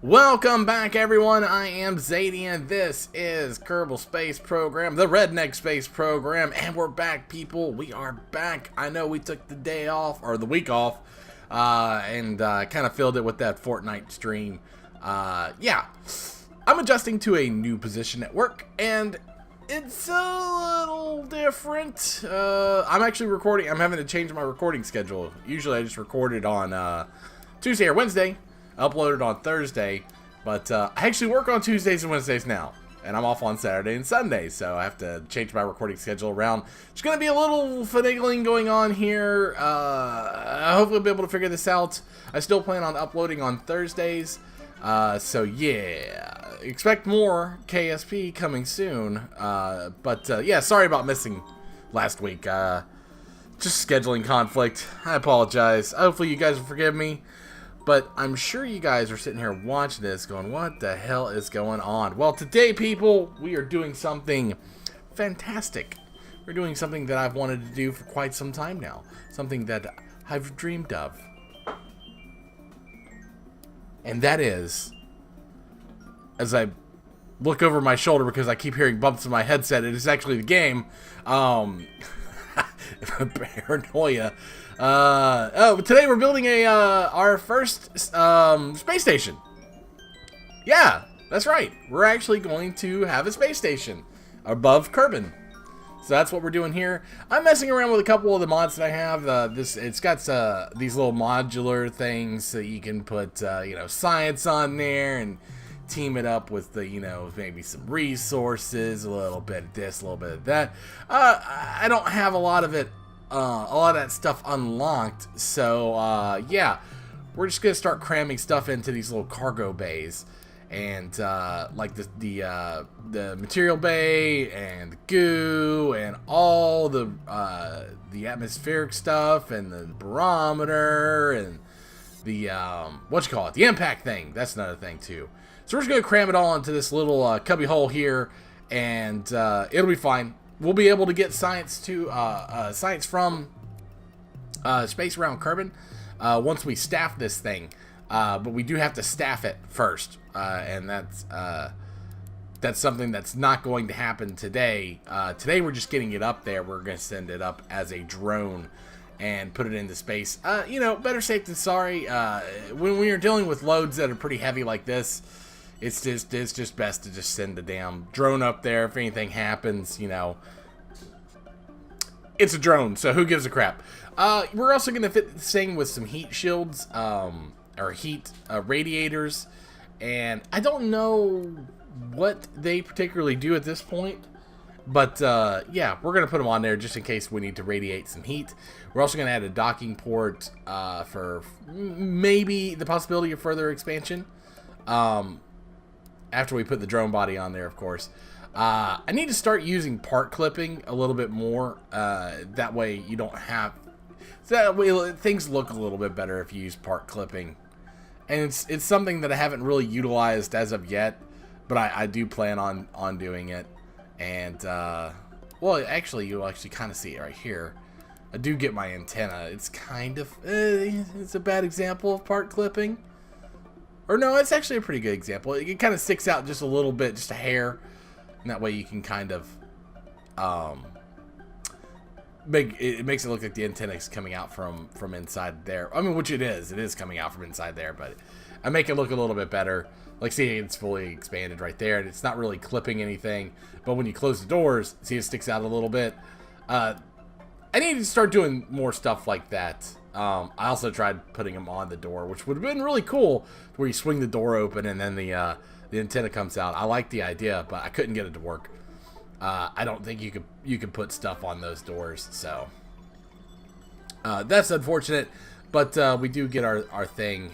Welcome back, everyone. I am Zadian. This is Kerbal Space Program, the Redneck Space Program, and we're back, people. We are back. I know we took the day off, or the week off, and kind of filled it with that Fortnite stream. Yeah, I'm adjusting to a new position at work, and it's a little different. I'm actually recording. I'm having to change my recording schedule. Usually I just record it on Tuesday or Wednesday, uploaded on Thursday, but I actually work on Tuesdays and Wednesdays now, and I'm off on Saturday and Sunday, so I have to change my recording schedule around. There's going to be a little finagling going on here. Hopefully I'll be able to figure this out. I still plan on uploading on Thursdays, so yeah, expect more KSP coming soon, but yeah, sorry about missing last week. Just scheduling conflict. I apologize. Hopefully you guys will forgive me. But I'm sure you guys are sitting here watching this going, what the hell is going on? Well, today, people, we are doing something fantastic. We're doing something that I've wanted to do for quite some time now. Something that I've dreamed of. And that is, as I look over my shoulder because I keep hearing bumps in my headset, it is actually the game. Paranoia. Today we're building our first space station. Yeah, that's right. We're actually going to have a space station above Kerbal. So that's what we're doing here. I'm messing around with a couple of the mods that I have. It's got these little modular things that you can put science on there and team it up with the maybe some resources, a little bit of this, a little bit of that. I don't have a lot of it. A lot of that stuff unlocked, so yeah, we're just gonna start cramming stuff into these little cargo bays, and like the material bay and the goo and all the atmospheric stuff and the barometer and the the impact thing. That's another thing too. So we're just gonna cram it all into this little cubby hole here, and it'll be fine. We'll be able to get science from space around Kerbal once we staff this thing, but we do have to staff it first, and that's something that's not going to happen today. Today we're just getting it up there. We're going to send it up as a drone and put it into space. Better safe than sorry. When you're dealing with loads that are pretty heavy like this, it's just best to just send the damn drone up there. If anything happens, it's a drone, so who gives a crap? We're also going to fit this thing with some heat shields, or heat radiators, and I don't know what they particularly do at this point, but yeah, we're going to put them on there just in case we need to radiate some heat. We're also going to add a docking port for maybe the possibility of further expansion. After we put the drone body on there, of course. I need to start using part clipping a little bit more. That way you don't have... That way things look a little bit better if you use part clipping. And it's something that I haven't really utilized as of yet. But I do plan on doing it. And, well, actually, you'll actually kind of see it right here. I do get my antenna. It's kind of... it's a bad example of part clipping. Or no, it's actually a pretty good example. It kind of sticks out just a little bit, just a hair. And that way you can kind of it makes it look like the antenna is coming out from inside there. I mean, which it is. It is coming out from inside there, but I make it look a little bit better. Like, see, it's fully expanded right there, and it's not really clipping anything. But when you close the doors, see, it sticks out a little bit. I need to start doing more stuff like that. I also tried putting them on the door, which would have been really cool, where you swing the door open and then the antenna comes out. I like the idea, but I couldn't get it to work. I don't think you could put stuff on those doors, so that's unfortunate. But we do get our thing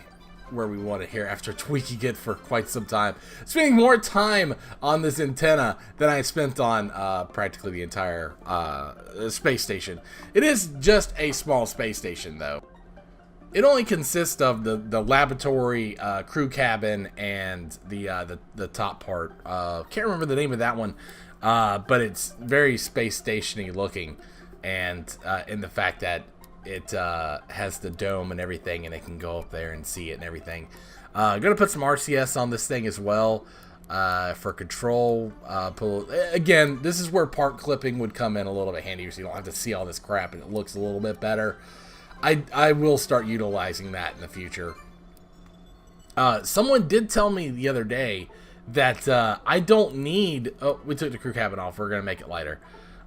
where we want it here after tweaking it for quite some time. Spending more time on this antenna than I spent on practically the entire space station. It is just a small space station, though. It only consists of the laboratory, crew cabin, and the top part. Can't remember the name of that one, but it's very space station-y looking, and in the fact that it has the dome and everything, and it can go up there and see it and everything. Gonna put some RCS on this thing as well for control. Again, this is where part clipping would come in a little bit handier, so you don't have to see all this crap and it looks a little bit better. I will start utilizing that in the future. Someone did tell me the other day that I don't need... Oh, we took the crew cabin off. We're going to make it lighter.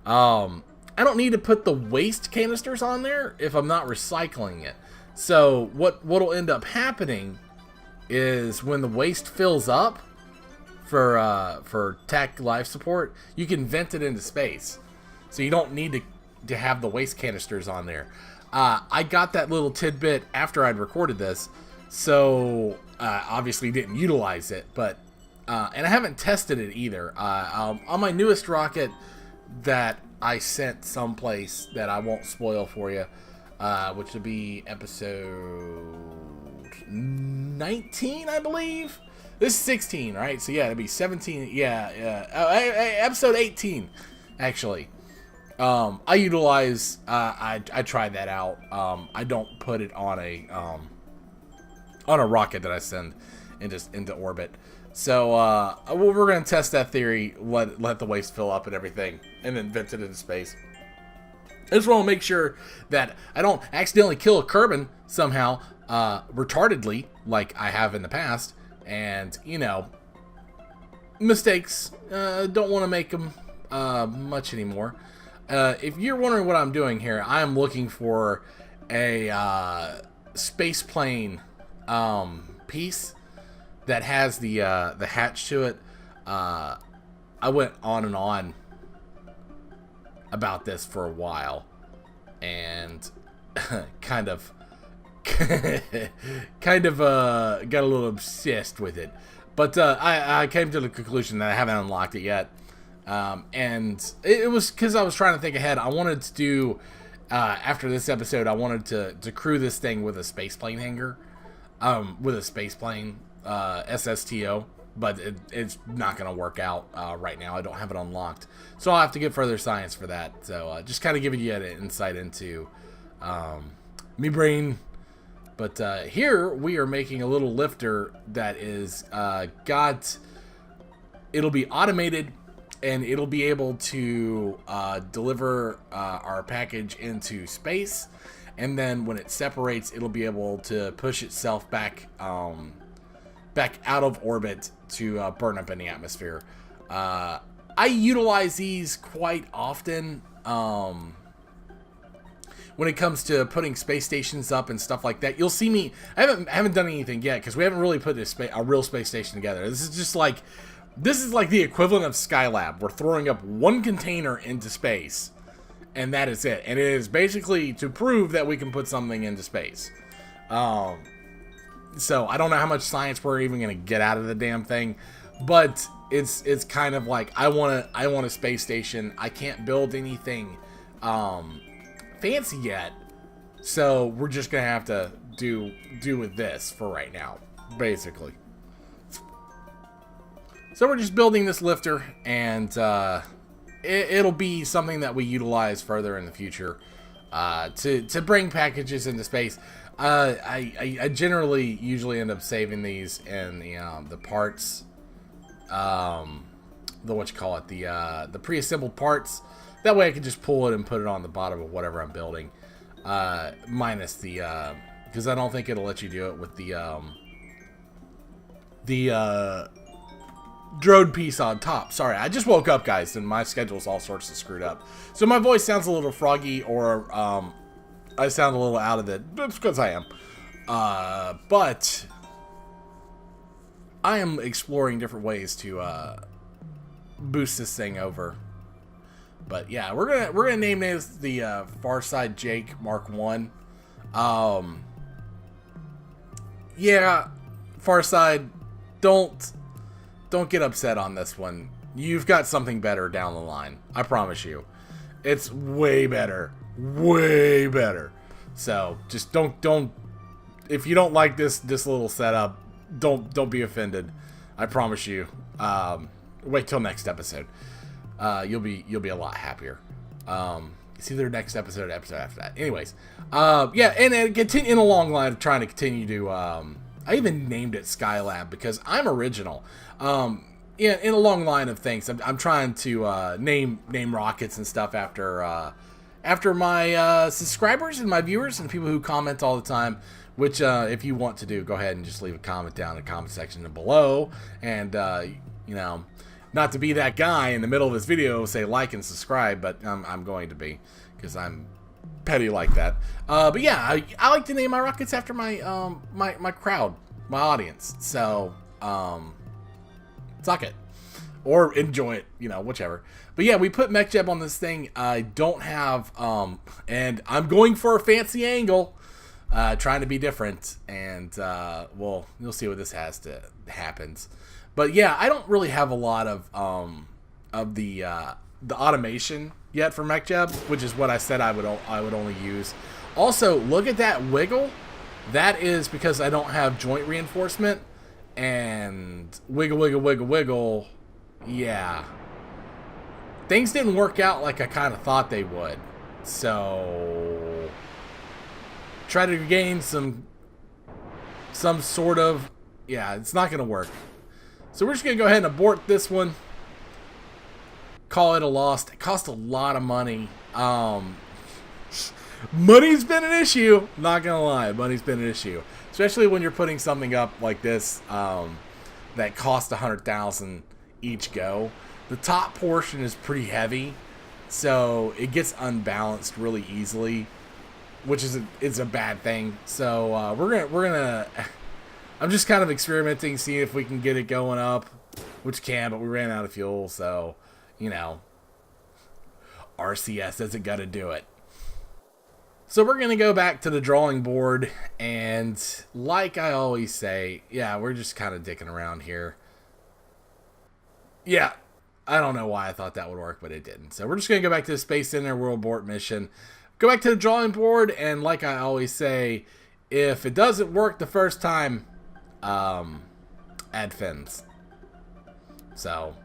I don't need to put the waste canisters on there if I'm not recycling it. So what'll end up happening is when the waste fills up for tech life support, you can vent it into space. So you don't need to have the waste canisters on there. I got that little tidbit after I'd recorded this, so obviously didn't utilize it, but and I haven't tested it either. On my newest rocket that I sent someplace that I won't spoil for you, which will be episode 19, I believe. This is 16, right? So yeah, it'll be 17. Yeah. Episode 18, actually. I utilize. I tried that out. I don't put it on a rocket that I send into orbit. So we're gonna test that theory. Let the waste fill up and everything, and then vent it into space. I just want to make sure that I don't accidentally kill a Kerbal somehow, retardedly, like I have in the past. And, you know, mistakes, don't want to make them much anymore. If you're wondering what I'm doing here, I am looking for a space plane piece that has the hatch to it. I went on and on about this for a while, and kind of got a little obsessed with it, but I came to the conclusion that I haven't unlocked it yet, and it was because I was trying to think ahead. I wanted to do after this episode, I wanted to crew this thing with a spaceplane hangar, with a spaceplane SSTO, but it's not gonna work out right now. I don't have it unlocked, so I'll have to get further science for that. So just kind of giving you an insight into me brain. But here we are making a little lifter that is it'll be automated, and it'll be able to deliver our package into space, and then when it separates, it'll be able to push itself back out of orbit to burn up in the atmosphere. I utilize these quite often. When it comes to putting space stations up and stuff like that, you'll see me. I haven't done anything yet because we haven't really put a real space station together. This is like the equivalent of Skylab. We're throwing up one container into space, and that is it. And it is basically to prove that we can put something into space. So I don't know how much science we're even gonna get out of the damn thing, but it's kind of like I want a space station. I can't build anything fancy yet, so we're just gonna have to do with this for right now, basically. So we're just building this lifter, and it'll be something that we utilize further in the future to bring packages into space. I generally usually end up saving these in the parts, the pre-assembled parts. That way I can just pull it and put it on the bottom of whatever I'm building, minus the because I don't think it'll let you do it with the drone piece on top. Sorry, I just woke up, guys, and my schedule's all sorts of screwed up. So my voice sounds a little froggy, or I sound a little out of it. That's because I am. But I am exploring different ways to boost this thing over. But yeah, we're gonna name this the Farside Jake Mark 1. Yeah, Farside, don't get upset on this one. You've got something better down the line. I promise you. It's way better. Way better. So just don't if you don't like this little setup, don't be offended. I promise you. Wait till next episode. You'll be a lot happier. It's either next episode or episode after that. Anyways, yeah, and continue in a long line of trying to continue to. I even named it Skylab because I'm original. Yeah, in a long line of things, I'm trying to name rockets and stuff after my subscribers and my viewers and people who comment all the time. Which, if you want to do, go ahead and just leave a comment down in the comment section below. And you know, not to be that guy in the middle of this video say like and subscribe, but I'm going to be because I'm petty like that. But yeah, I like to name my rockets after my my crowd, my audience. So suck it or enjoy it, you know, whichever. But yeah, we put MechJeb on this thing. I don't have and I'm going for a fancy angle, trying to be different, and well, you'll see what this happens. But yeah, I don't really have a lot of the automation yet for MechJeb, which is what I said I would only use. Also, look at that wiggle. That is because I don't have joint reinforcement, and wiggle, wiggle, wiggle, wiggle. Yeah, things didn't work out like I kind of thought they would. So try to gain some sort of, yeah, it's not gonna work. So we're just gonna go ahead and abort this one. Call it a loss. It cost a lot of money. Money's been an issue. Not gonna lie, money's been an issue, especially when you're putting something up like this that cost 100,000 each go. The top portion is pretty heavy, so it gets unbalanced really easily, which is a bad thing. So we're gonna I'm just kind of experimenting, seeing if we can get it going up, which can, but we ran out of fuel, so you know, RCS isn't gonna do it. So we're gonna go back to the drawing board, and like I always say, yeah, we're just kind of dicking around here. Yeah, I don't know why I thought that would work, but it didn't. So we're just gonna go back to the Space Center World Abort mission. Go back to the drawing board, and like I always say, if it doesn't work the first time, add fins. So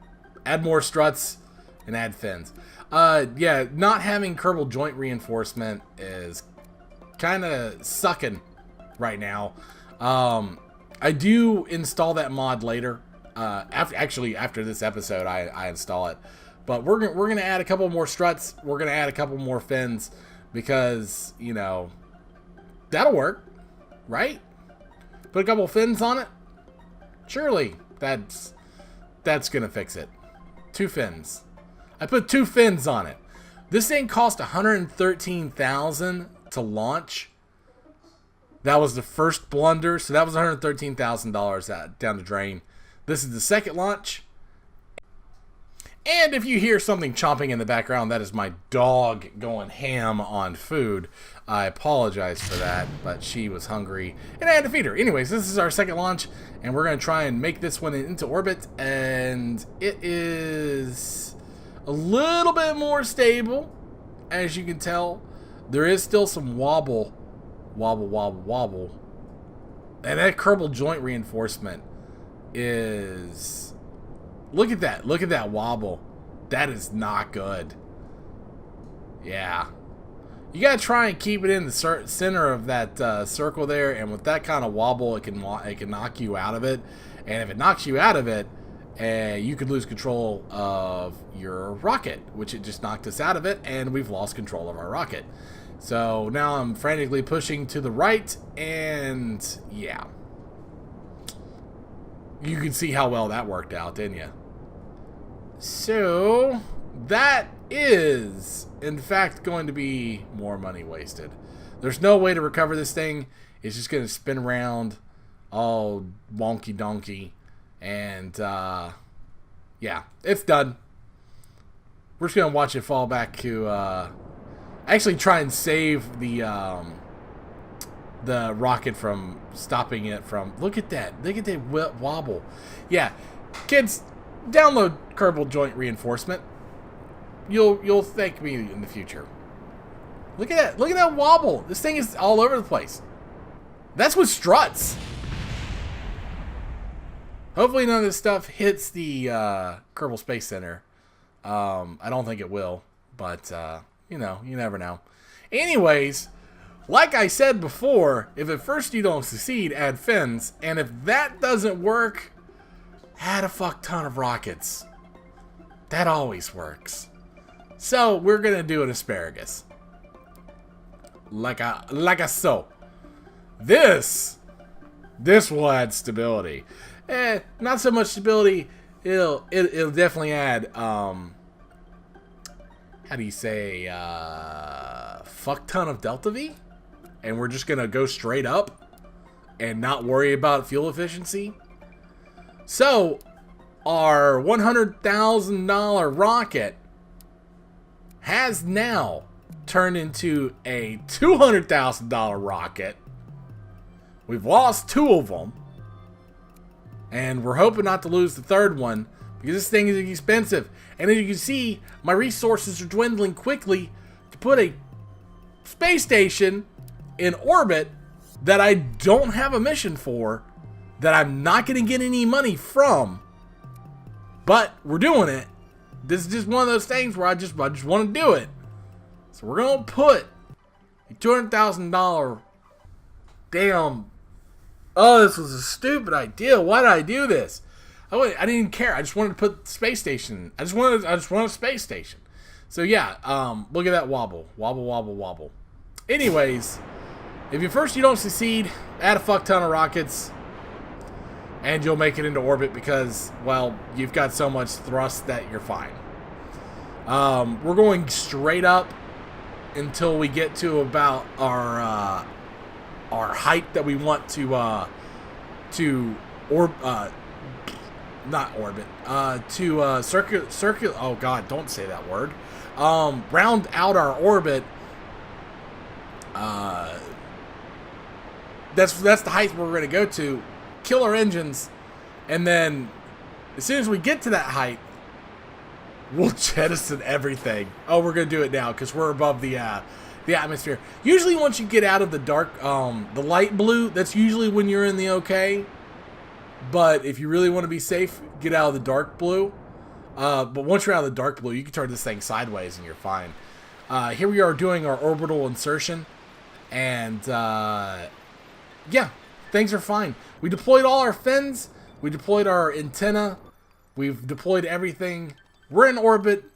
add more struts and add fins. Yeah, not having Kerbal joint reinforcement is kind of sucking right now. I do install that mod later. After this episode, I install it. But we're gonna add a couple more struts. We're gonna add a couple more fins. Because, you know, that'll work, right? Put a couple fins on it. Surely that's gonna fix it. 2 fins. I put 2 fins on it. This thing cost $113,000 to launch. That was the first blunder, so that was $113,000 down the drain. This is the second launch. And if you hear something chomping in the background, that is my dog going ham on food. I apologize for that, but she was hungry, and I had to feed her. Anyways, this is our second launch, and we're going to try and make this one into orbit, and it is a little bit more stable, as you can tell. There is still some wobble, and that Kerbal joint reinforcement is... Look at that wobble. That is not good. Yeah. You gotta try and keep it in the center of that circle there, and with that kind of wobble, it can knock you out of it. And if it knocks you out of it, you could lose control of your rocket, which it just knocked us out of it, and we've lost control of our rocket. So now I'm frantically pushing to the right, and yeah. You can see how well that worked out, didn't you? So, that is, in fact, going to be more money wasted. There's no way to recover this thing. It's just going to spin around all wonky donkey. And, yeah, it's done. We're just going to watch it fall back to, actually try and save the rocket from stopping it from... Look at that. Look at that wobble. Yeah, kids... Download Kerbal joint reinforcement. You'll thank me in the future. Look at that. Look at that wobble. This thing is all over the place. That's with struts. Hopefully none of this stuff hits the Kerbal Space Center. I don't think it will, but you know, you never know. Anyways, like I said before, if at first you don't succeed, add fins. And if that doesn't work, add a fuck ton of rockets. That always works. So we're gonna do an asparagus. Like a so. This will add stability. Not so much stability. It'll definitely add how do you say fuck ton of delta V, and we're just gonna go straight up and not worry about fuel efficiency. So our $100,000 rocket has now turned into a $200,000 rocket. We've lost 2 of them, and we're hoping not to lose the 3rd one, because this thing is expensive. And as you can see, my resources are dwindling quickly to put a space station in orbit that I don't have a mission for, that I'm not going to get any money from, but we're doing it. This is just one of those things where I just want to do it. So we're going to put a $200,000 damn... Oh, this was a stupid idea. Why did I do this? I didn't care. I just wanted to put the space station. I just wanted a space station. So yeah, look at that wobble. Wobble, wobble, wobble. Anyways, if at first you don't succeed, add a fuck ton of rockets, and you'll make it into orbit because, well, you've got so much thrust that you're fine. We're going straight up until we get to about our height that we want to circular. Oh God, don't say that word. Round out our orbit. That's the height we're going to go to. Kill our engines, and then as soon as we get to that height, we'll jettison everything. Oh, we're going to do it now because we're above the atmosphere. Usually once you get out of the dark, the light blue, that's usually when you're in the okay. But if you really want to be safe, get out of the dark blue. But once you're out of the dark blue, you can turn this thing sideways and you're fine. Here we are doing our orbital insertion. And, yeah, things are fine. We deployed all our fins. We deployed our antenna. We've deployed everything. We're in orbit.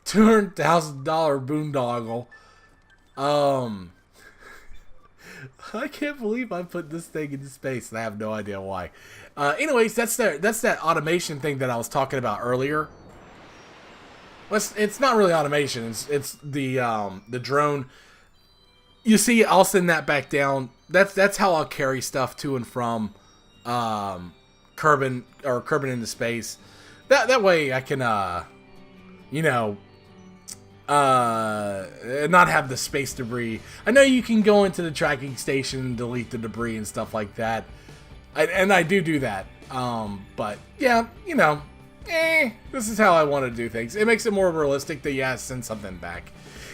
$200,000 boondoggle. I can't believe I put this thing into space, and I have no idea why. Anyways, that's that automation thing that I was talking about earlier. It's not really automation. It's the drone. You see, I'll send that back down. That's how I'll carry stuff to and from Kerbin into space. That way I can you know, not have the space debris. I know you can go into the tracking station and delete the debris and stuff like that. And I do that. But yeah, you know, this is how I want to do things. It makes it more realistic that, yeah, send something back.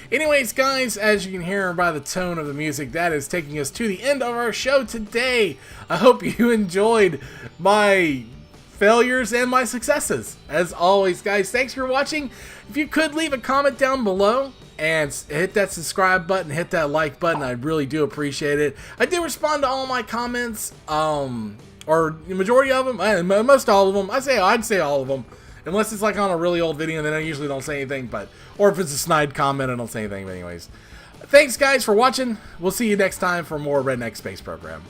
Anyways, guys, as you can hear by the tone of the music, that is taking us to the end of our show today. I hope you enjoyed my failures and my successes. As always, guys, thanks for watching. If you could leave a comment down below and hit that subscribe button, hit that like button, I really do appreciate it. I do respond to all my comments, or the majority of them, most all of them. I'd say all of them, unless it's like on a really old video, and then I usually don't say anything. Or if it's a snide comment, I don't say anything. But anyways, thanks guys for watching. We'll see you next time for more Redneck Space Program.